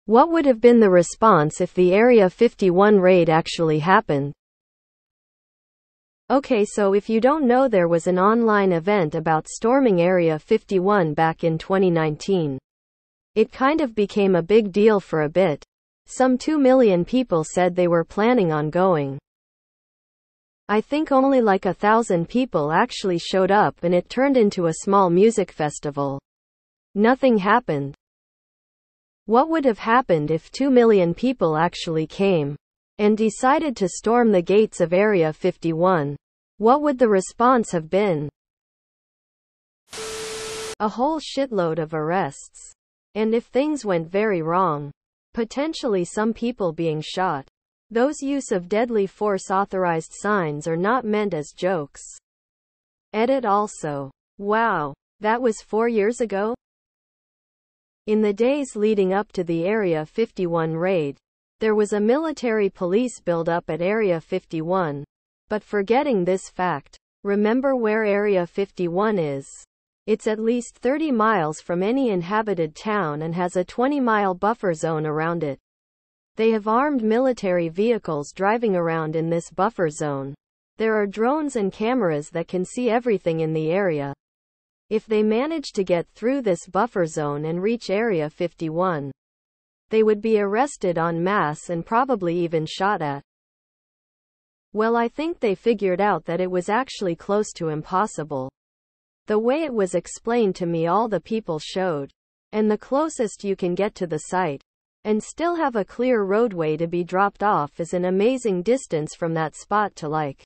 What would have been the response if the Area 51 raid actually happened? Okay, so if you don't know, there was an online event about storming Area 51 back in 2019. It kind of became a big deal for a bit. Some 2 million people said they were planning on going. I think only like 1,000 people actually showed up, and it turned into a small music festival. Nothing happened. What would have happened if 2 million people actually came and decided to storm the gates of Area 51? What would the response have been? A whole shitload of arrests. And if things went very wrong, potentially some people being shot. Those use of deadly force authorized signs are not meant as jokes. Edit also. Wow, that was 4 years ago? In the days leading up to the Area 51 raid, there was a military police build-up at Area 51. But forgetting this fact, remember where Area 51 is. It's at least 30 miles from any inhabited town and has a 20-mile buffer zone around it. They have armed military vehicles driving around in this buffer zone. There are drones and cameras that can see everything in the area. If they manage to get through this buffer zone and reach Area 51, they would be arrested en masse and probably even shot at. Well, I think they figured out that it was actually close to impossible. The way it was explained to me, all the people showed. And the closest you can get to the site and still have a clear roadway to be dropped off is an amazing distance from that spot to like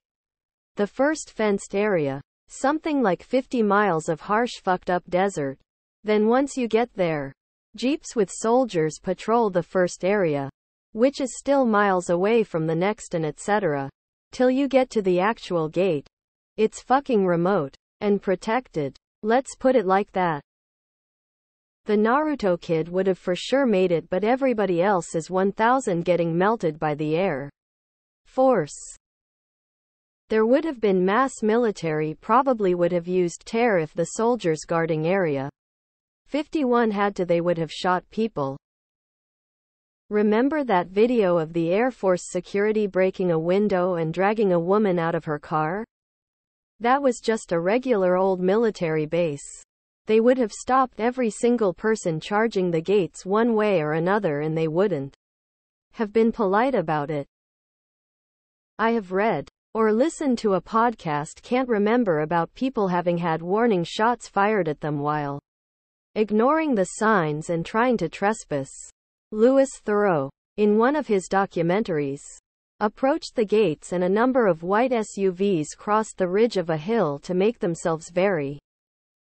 the first fenced area. Something like 50 miles of harsh fucked up desert. Then once you get there, jeeps with soldiers patrol the first area, which is still miles away from the next, and etc. Till you get to the actual gate. It's fucking remote and protected. Let's put it like that. The Naruto kid would have for sure made it, but everybody else is 1,000 getting melted by the air force. There would have been mass military, probably would have used tear if the soldiers guarding Area 51 had to, they would have shot people. Remember that video of the Air Force security breaking a window and dragging a woman out of her car? That was just a regular old military base. They would have stopped every single person charging the gates one way or another, and they wouldn't have been polite about it. I have read or listened to a podcast, can't remember, about people having had warning shots fired at them while ignoring the signs and trying to trespass. Louis Theroux, in one of his documentaries, approached the gates and a number of white SUVs crossed the ridge of a hill to make themselves very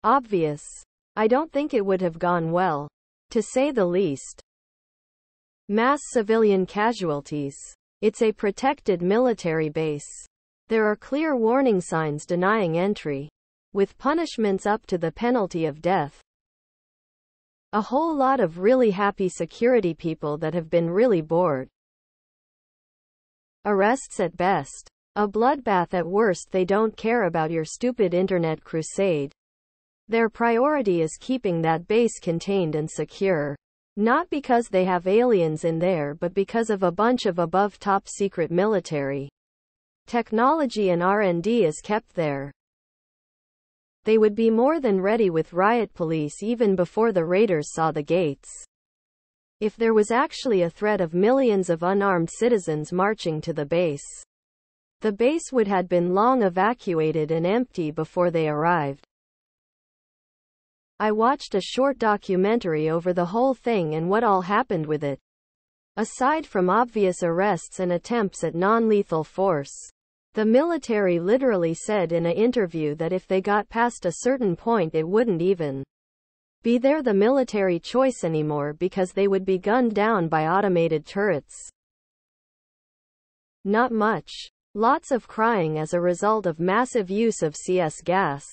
obvious. I don't think it would have gone well, to say the least. Mass civilian casualties. It's a protected military base. There are clear warning signs denying entry, with punishments up to the penalty of death. A whole lot of really happy security people that have been really bored. Arrests at best. A bloodbath at worst. They don't care about your stupid internet crusade. Their priority is keeping that base contained and secure. Not because they have aliens in there, but because of a bunch of above top secret military technology and R&D is kept there. They would be more than ready with riot police even before the raiders saw the gates. If there was actually a threat of millions of unarmed citizens marching to the base would have been long evacuated and empty before they arrived. I watched a short documentary over the whole thing and what all happened with it. Aside from obvious arrests and attempts at non-lethal force, the military literally said in an interview that if they got past a certain point, it wouldn't even be the military choice anymore because they would be gunned down by automated turrets. Not much. Lots of crying as a result of massive use of CS gas.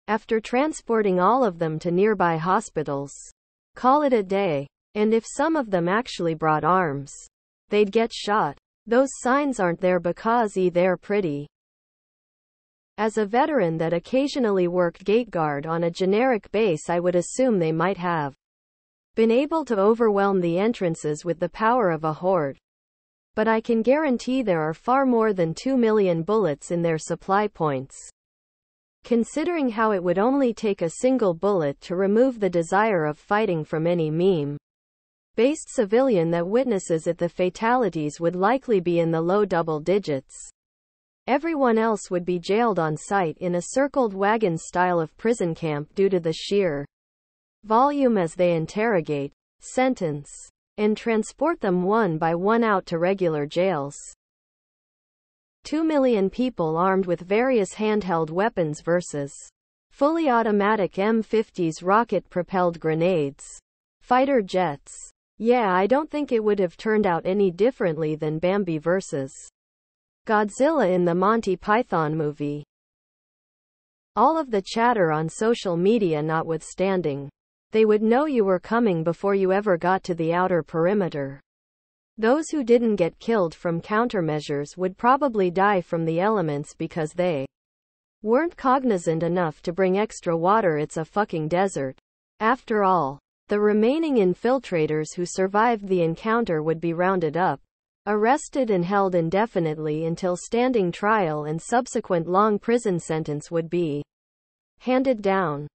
After transporting all of them to nearby hospitals. Call it a day. And if some of them actually brought arms, they'd get shot. Those signs aren't there because they're pretty. As a veteran that occasionally worked gate guard on a generic base, I would assume they might have been able to overwhelm the entrances with the power of a horde. But I can guarantee there are far more than 2 million bullets in their supply points. Considering how it would only take a single bullet to remove the desire of fighting from any meme-based civilian that witnesses it, the fatalities would likely be in the low double digits. Everyone else would be jailed on sight in a circled wagon style of prison camp due to the sheer volume as they interrogate, sentence, and transport them one by one out to regular jails. 2 million people armed with various handheld weapons versus fully automatic M50s, rocket-propelled grenades, fighter jets. Yeah, I don't think it would have turned out any differently than Bambi versus Godzilla in the Monty Python movie. All of the chatter on social media notwithstanding, they would know you were coming before you ever got to the outer perimeter. Those who didn't get killed from countermeasures would probably die from the elements because they weren't cognizant enough to bring extra water. It's a fucking desert. After all, the remaining infiltrators who survived the encounter would be rounded up, arrested and held indefinitely until standing trial, and subsequent long prison sentence would be handed down.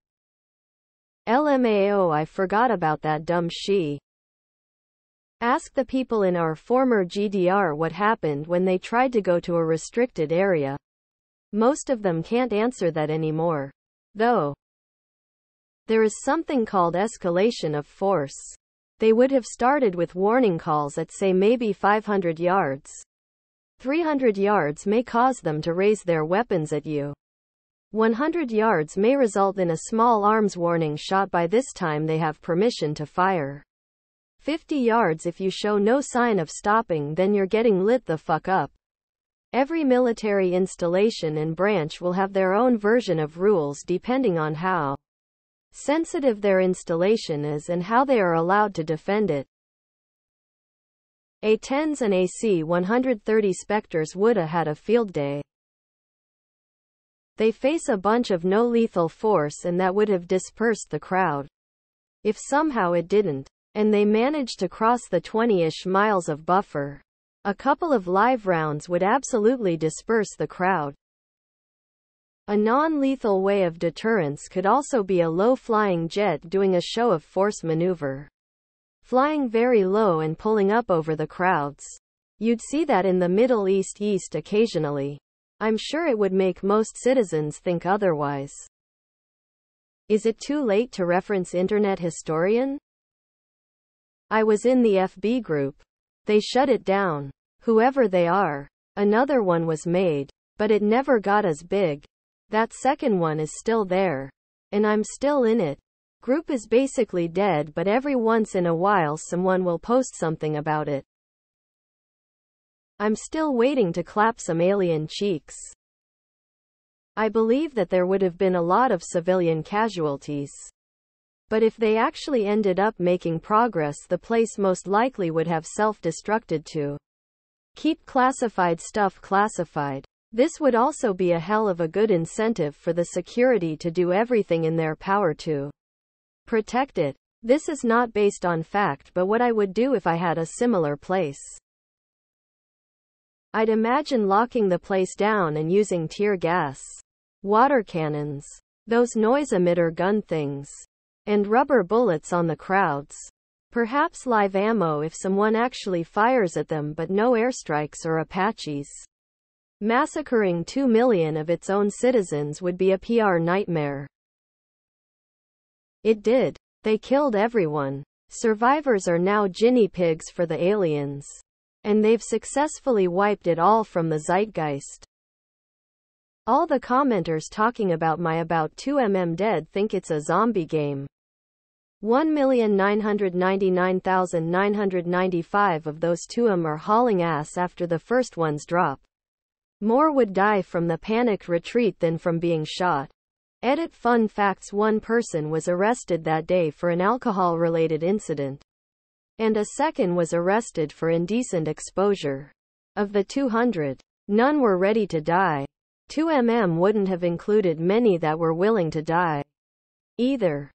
LMAO, I forgot about that dumb she. Ask the people in our former GDR what happened when they tried to go to a restricted area. Most of them can't answer that anymore. Though there is something called escalation of force. They would have started with warning calls at, say, maybe 500 yards. 300 yards may cause them to raise their weapons at you. 100 yards may result in a small arms warning shot. By this time they have permission to fire. 50 yards, if you show no sign of stopping, then you're getting lit the fuck up. Every military installation and branch will have their own version of rules depending on how sensitive their installation is and how they are allowed to defend it. A-10s and AC-130 Spectres woulda had a field day. They face a bunch of no lethal force and that would have dispersed the crowd. If somehow it didn't, and they managed to cross the 20-ish miles of buffer, a couple of live rounds would absolutely disperse the crowd. A non-lethal way of deterrence could also be a low-flying jet doing a show of force maneuver, flying very low and pulling up over the crowds. You'd see that in the Middle East occasionally. I'm sure it would make most citizens think otherwise. Is it too late to reference Internet Historian? I was in the FB group. They shut it down. Whoever they are. Another one was made, but it never got as big. That second one is still there. And I'm still in it. Group is basically dead, but every once in a while someone will post something about it. I'm still waiting to clap some alien cheeks. I believe that there would have been a lot of civilian casualties. But if they actually ended up making progress, the place most likely would have self-destructed to keep classified stuff classified. This would also be a hell of a good incentive for the security to do everything in their power to protect it. This is not based on fact, but what I would do if I had a similar place. I'd imagine locking the place down and using tear gas, water cannons, those noise emitter gun things, and rubber bullets on the crowds. Perhaps live ammo if someone actually fires at them, but no airstrikes or Apaches. Massacring 2 million of its own citizens would be a PR nightmare. It did. They killed everyone. Survivors are now guinea pigs for the aliens. And they've successfully wiped it all from the zeitgeist. All the commenters talking about my about 2mm dead think it's a zombie game. 1,999,995 of those 2M are hauling ass after the first ones drop. More would die from the panicked retreat than from being shot. Edit fun facts: one person was arrested that day for an alcohol-related incident. And a second was arrested for indecent exposure. Of the 200, none were ready to die. 2MM wouldn't have included many that were willing to die either.